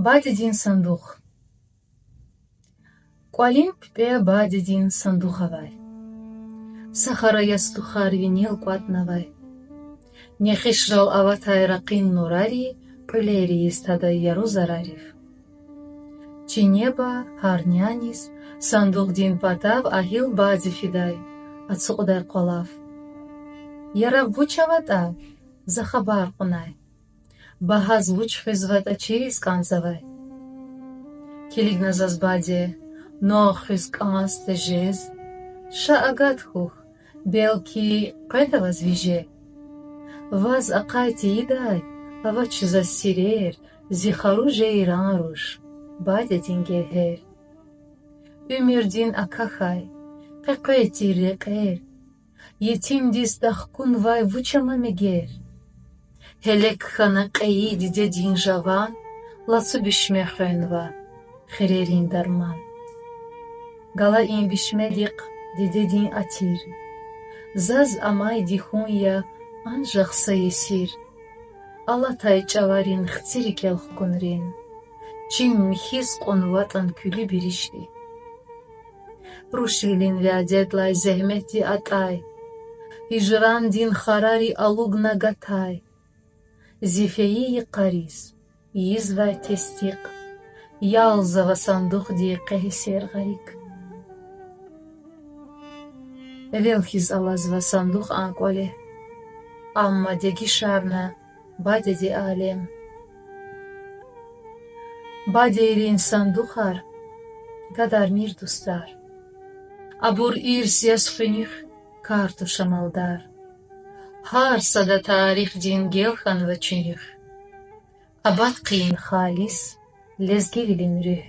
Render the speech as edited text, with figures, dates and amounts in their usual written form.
Бадидин сандух. Куалин пипе бадидин сандухавай. Сахара ясту харвинил куатнавай. Нехишрал аватай ракин нурари, пылери истада яру зарарив. Чинеба харнянис, сандух дин патав ахил бади фидай, ацуқдай қолав. Ярав вучавата, захабар қунай. Бахаз вуч хизвата чиз канзавай. Килигназ аз бади, но хиз канз тежез, шаагат хух, белки қайдаваз виже. Ваз ақайти идай, авач за сирер, зихару жейран руш, бади дингехер. Умирдин акахай, қиқайти реқер, етим дис дахкун вай вучама мегер. Хелек хана қаи диде дин жаван, лацу бишме хэнва, херерин дарман. Гала ин бишме дик, диде дин атир. Заз амай дихун я, анжахса есир. Алатай чаварин хцири келх кунрин. Чин михиз қонватан күлі біришли. Рушилин вядетлай зехмети атай. Ижран дин харари алуг нагатай. Зифеи қариз, извай тестиқ. Ялзава сандух ди қехисер ғарик. Велхиз алазва сандух анквале. Амма деги шарна, баде ди алем. Баде ирин сандухар, гадар мир дустар. Абур ирс ясхиних, карту шамалдар. Хар сада тарих дин гелхан вачиних. Абад қиин халис, лезгелилин рюх.